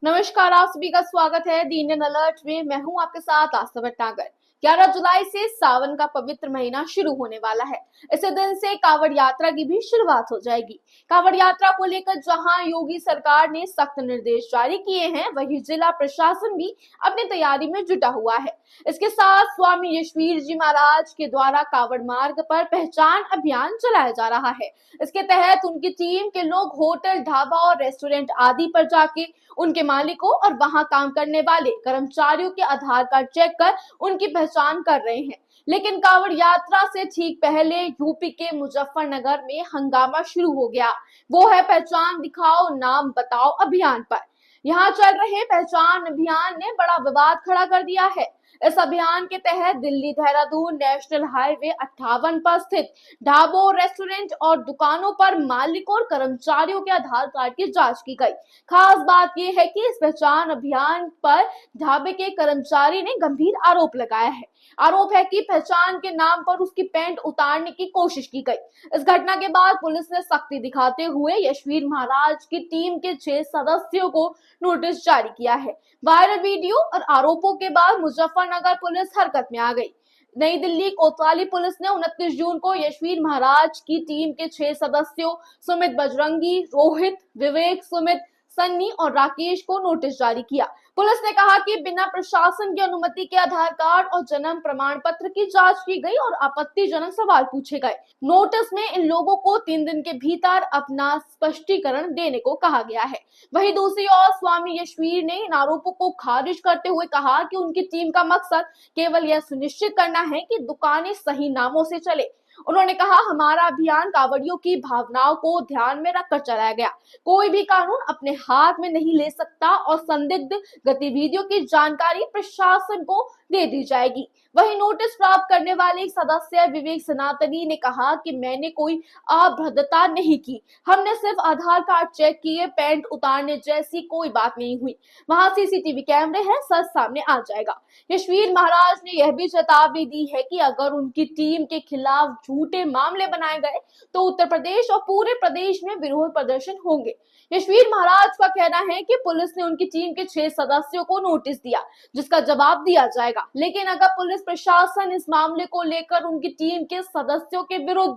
नमस्कार, आप सभी का स्वागत है दी इंडियन अलर्ट में। मैं हूं आपके साथ आस्था भटनागर। 11 जुलाई से सावन का पवित्र महीना शुरू होने वाला है। इसी दिन से कांवड़ यात्रा की भी शुरुआत हो जाएगी। कांवड़ यात्रा को लेकर जहां योगी सरकार ने सख्त निर्देश जारी किए हैं, वहीं जिला प्रशासन भी अपनी तैयारी में जुटा हुआ है। इसके साथ स्वामी यशवीर जी महाराज के द्वारा कांवड़ मार्ग पर पहचान अभियान चलाया जा रहा है। इसके तहत उनकी टीम के लोग होटल, ढाबा और रेस्टोरेंट आदि पर जाके उनके मालिकों और वहां काम करने वाले कर्मचारियों के आधार कार्ड चेक कर उनकी पहचान कर रहे हैं। लेकिन कांवड़ यात्रा से ठीक पहले यूपी के मुजफ्फरनगर में हंगामा शुरू हो गया। वो है पहचान दिखाओ नाम बताओ अभियान पर। यहाँ चल रहे पहचान अभियान ने बड़ा विवाद खड़ा कर दिया है। इस अभियान के तहत दिल्ली देहरादून नेशनल हाईवे 58 पर स्थित ढाबों, रेस्टोरेंट और दुकानों पर मालिकों और कर्मचारियों के आधार कार्ड की जांच की गई। खास बात यह है कि इस पहचान अभियान पर ढाबे के कर्मचारी ने गंभीर आरोप लगाया है। आरोप है कि पहचान के नाम पर उसकी पैंट उतारने की कोशिश की गई। इस घटना के बाद पुलिस ने सख्ती दिखाते हुए यशवीर महाराज की टीम के 6 सदस्यों को नोटिस जारी किया है। वायरल वीडियो और आरोपों के बाद मुजफ्फरनगर पुलिस हरकत में आ गई। नई दिल्ली कोतवाली पुलिस ने 29 जून को यशवीर महाराज की टीम के 6 सदस्यों सुमित बजरंगी, रोहित, विवेक, सुमित, सन्नी और राकेश को नोटिस जारी किया। पुलिस ने कहा कि बिना प्रशासन की अनुमति के आधार कार्ड और जन्म प्रमाण पत्र की जांच की गई और आपत्तिजनक सवाल पूछे गए। नोटिस में इन लोगों को 3 दिन के भीतर अपना स्पष्टीकरण देने को कहा गया है। वहीं दूसरी ओर स्वामी यशवीर ने इन आरोपों को खारिज करते हुए कहा कि उनकी टीम का मकसद केवल यह सुनिश्चित करना है कि दुकानें सही नामों से चले। उन्होंने कहा, हमारा अभियान कांवड़ियों की भावनाओं को ध्यान में रखकर चलाया गया। कोई भी कानून अपने हाथ में नहीं ले सकता और संदिग्ध गतिविधियों की जानकारी प्रशासन को दे दी जाएगी। वहीं नोटिस प्राप्त करने वाले एक सदस्य विवेक सनातनी ने कहा कि मैंने कोई अभद्रता नहीं की, हमने सिर्फ आधार कार्ड चेक किए, पैंट उतारने जैसी कोई बात नहीं हुई। वहां सीसीटीवी कैमरे हैं, सच सामने आ जाएगा। यशवीर महाराज ने यह भी चेतावनी दी है कि अगर उनकी टीम के खिलाफ झूठे मामले बनाए गए तो उत्तर प्रदेश और पूरे प्रदेश में विरोध प्रदर्शन होंगे। यशवीर महाराज का कहना है कि पुलिस ने उनकी टीम के 6 सदस्यों को नोटिस दिया, जिसका जवाब दिया जाएगा। लेकिन अगर पुलिस प्रशासन इस मामले को लेकर उनकी टीम के सदस्यों के विरुद्ध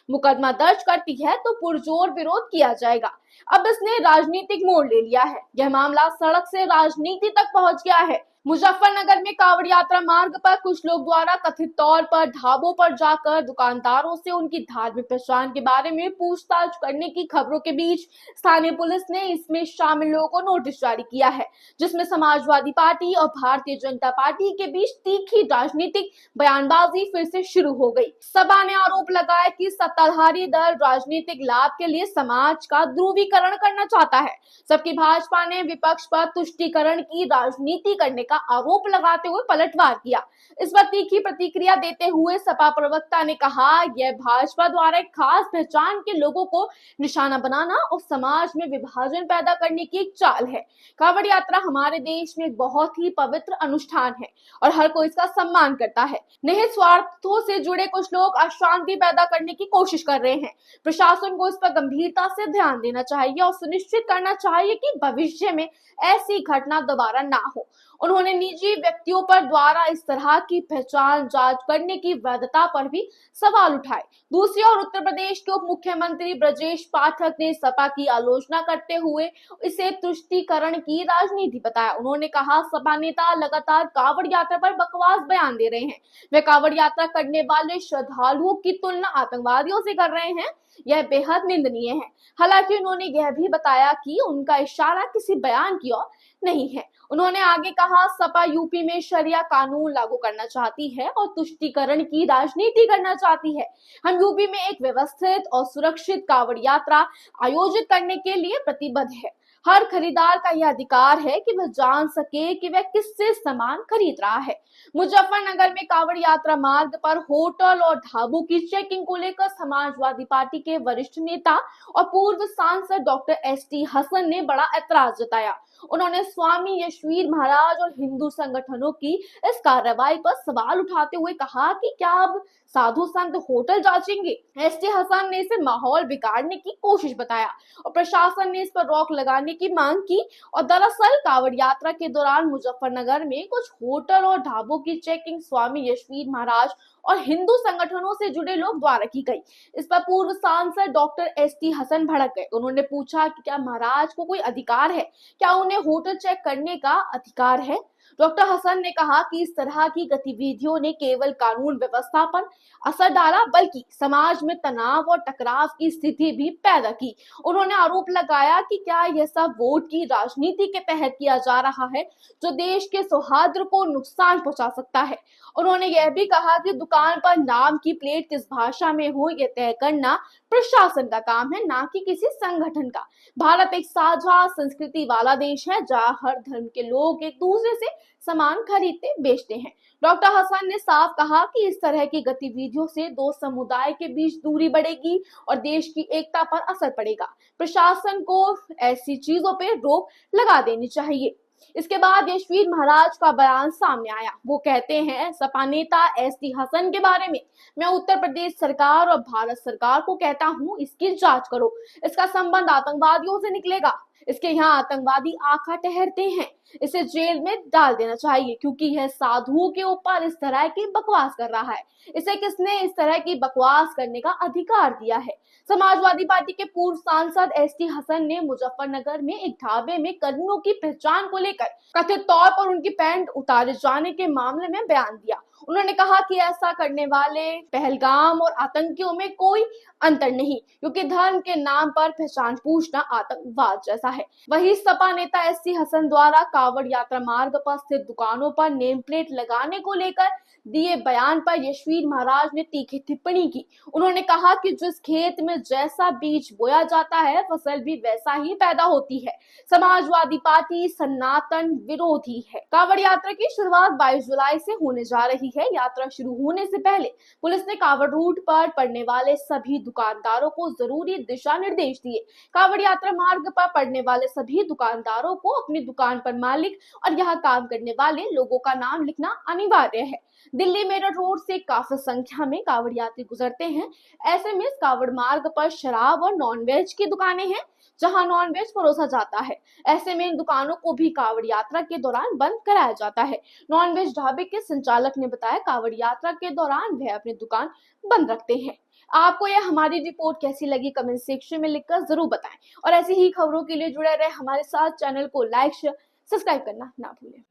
मुकदमा दर्ज करती है तो पुरजोर विरोध किया जाएगा। अब इसने राजनीतिक मोड़ ले लिया है। यह मामला सड़क से राजनीति तक पहुंच गया है। मुजफ्फरनगर में कांवड़ यात्रा मार्ग पर कुछ लोग द्वारा कथित तौर पर ढाबों पर जाकर दुकानदारों से उनकी धार्मिक पहचान के बारे में पूछताछ करने की खबरों के बीच स्थानीय पुलिस ने इसमें शामिल लोगों को नोटिस जारी किया है, जिसमें समाजवादी पार्टी और भारतीय जनता पार्टी के बीच तीखी राजनीतिक बयानबाजी फिर से शुरू हो गई। सपा ने आरोप लगाया कि सत्ताधारी दल राजनीतिक लाभ के लिए समाज का ध्रुवीकरण करना चाहता है, जबकि भाजपा ने विपक्ष पर तुष्टीकरण की राजनीति करने का आरोप लगाते हुए पलटवार किया। इस पर तीखी प्रतिक्रिया देते हुए सपा प्रवक्ता ने कहा, यह भाजपा द्वारा एक खास पहचान के लोगों को निशाना बनाना और समाज में विभाजन पैदा करने की एक चाल है। कांवड़ यात्रा हमारे देश में एक बहुत ही पवित्र अनुष्ठान है और हर कोई इसका सम्मान करता है। निहित स्वार्थों से जुड़े कुछ लोग अशांति पैदा करने की कोशिश कर रहे हैं। प्रशासन को इस पर गंभीरता से ध्यान देना चाहिए और सुनिश्चित करना चाहिए कि भविष्य में ऐसी घटना दोबारा ना हो। उन्होंने निजी व्यक्तियों पर द्वारा इस तरह की पहचान जांच करने की वैधता पर भी सवाल उठाए। दूसरी ओर उत्तर प्रदेश के उप मुख्यमंत्री ब्रजेश पाठक ने सपा की आलोचना करते हुए इसे तुष्टीकरण की राजनीति बताया। उन्होंने कहा, सपा नेता लगातार कांवड़ यात्रा पर बकवास बयान दे रहे हैं। वे कांवड़ यात्रा करने वाले श्रद्धालुओं की तुलना आतंकवादियों से कर रहे हैं। यह बेहद निंदनीय है। हालांकि उन्होंने यह भी बताया कि उनका इशारा किसी बयान की ओर नहीं है। उन्होंने आगे कहा, सपा यूपी में शरिया कानून लागू करना चाहती है और तुष्टीकरण की राजनीति करना चाहती है। हम यूपी में एक व्यवस्थित और सुरक्षित कांवड़ यात्रा आयोजित करने के लिए प्रतिबद्ध है। हर खरीदार का यह अधिकार है कि वह जान सके कि वह किससे सामान खरीद रहा है। मुजफ्फरनगर में कांवड़ यात्रा मार्ग पर होटल और ढाबों की चेकिंग को लेकर समाजवादी पार्टी के वरिष्ठ नेता और पूर्व सांसद डॉक्टर एसटी हसन ने बड़ा ऐतराज जताया। उन्होंने स्वामी यशवीर महाराज और हिंदू संगठनों की इस कार्रवाई पर सवाल उठाते हुए कहा कि क्या अब साधु संत होटल जांचेंगे। एसटी हसन ने इसे माहौल बिगाड़ने की कोशिश बताया और प्रशासन ने इस पर रोक लगाने की मांग की। और दरअसल कांवड़ यात्रा के दौरान मुजफ्फरनगर में कुछ होटल और ढाबों की चेकिंग स्वामी यशवीर महाराज और हिंदू संगठनों से जुड़े लोग द्वारा की गई। इस पर पूर्व सांसद डॉक्टर एसटी हसन भड़क गए। उन्होंने पूछा कि क्या महाराज को कोई अधिकार है, क्या उन्हें होटल चेक करने का अधिकार है। डॉक्टर हसन ने कहा कि इस तरह की गतिविधियों ने केवल कानून व्यवस्था पर असर डाला बल्कि समाज में तनाव और टकराव की स्थिति भी पैदा की। उन्होंने आरोप लगाया कि क्या यह सब वोट की राजनीति के तहत किया जा रहा है जो देश के सौहार्द को नुकसान पहुंचा सकता है। उन्होंने यह भी कहा कि दुकान पर नाम की प्लेट किस भाषा में हो यह तय करना प्रशासन का काम है, ना कि किसी संगठन का। भारत एक साझा संस्कृति वाला देश है जहाँ हर धर्म के लोग एक दूसरे से सामान खरीदते बेचते हैं। डॉक्टर हसन ने साफ कहा कि इस तरह की गतिविधियों से दो समुदाय के बीच दूरी बढ़ेगी और देश की एकता पर असर पड़ेगा। प्रशासन को ऐसी चीजों पर रोक लगा देनी चाहिए। इसके बाद यशवीर महाराज का बयान सामने आया। वो कहते हैं, सपा नेता एसटी हसन के बारे में मैं उत्तर प्रदेश सरकार और भारत सरकार को कहता हूं, इसकी जांच करो। इसका संबंध आतंकवादियों से निकलेगा। इसके यहाँ आतंकवादी आखा ठहरते हैं। इसे जेल में डाल देना चाहिए क्योंकि यह साधुओं के ऊपर इस तरह की बकवास कर रहा है। इसे किसने इस तरह की बकवास करने का अधिकार दिया है। समाजवादी पार्टी के पूर्व सांसद एसटी हसन ने मुजफ्फरनगर में एक ढाबे में कर्मियों की पहचान को लेकर कथित तौर पर उनकी पैंट उतारे जाने के मामले में बयान दिया। उन्होंने कहा कि ऐसा करने वाले पहलगाम और आतंकियों में कोई अंतर नहीं क्योंकि धर्म के नाम पर पहचान पूछना आतंकवाद जैसा है। वहीं सपा नेता एसटी हसन द्वारा कांवड़ यात्रा मार्ग पर स्थित दुकानों पर नेम प्लेट लगाने को लेकर दिए बयान पर यशवीर महाराज ने तीखी टिप्पणी की। उन्होंने कहा कि जिस खेत में जैसा बीज बोया जाता है फसल भी वैसा ही पैदा होती है। समाजवादी पार्टी सनातन विरोधी है। कांवड़ यात्रा की शुरुआत 22 जुलाई से होने जा रही है। यात्रा शुरू होने से पहले पुलिस ने कांवड़ रूट पर पड़ने वाले सभी दुकानदारों को जरूरी दिशा निर्देश दिए। कांवड़ यात्रा मार्ग पर पड़ने वाले सभी दुकानदारों को अपनी दुकान पर मालिक और यहाँ काम करने वाले लोगों का नाम लिखना अनिवार्य है। दिल्ली मेरठ रोड से काफी संख्या में कांवड़ यात्री गुजरते हैं। ऐसे में कांवड़ मार्ग पर शराब और नॉनवेज की दुकानें हैं जहां नॉनवेज परोसा जाता है। ऐसे में इन दुकानों को भी कांवड़ यात्रा के दौरान बंद कराया जाता है। नॉनवेज ढाबे के संचालक ने बताया कांवड़ यात्रा के दौरान वह अपनी दुकान बंद रखते हैं। आपको यह हमारी रिपोर्ट कैसी लगी कमेंट सेक्शन में लिखकर जरूर बताएं और ऐसी ही खबरों के लिए जुड़े रहे हमारे साथ। चैनल को लाइक शेयर सब्सक्राइब करना ना भूलें।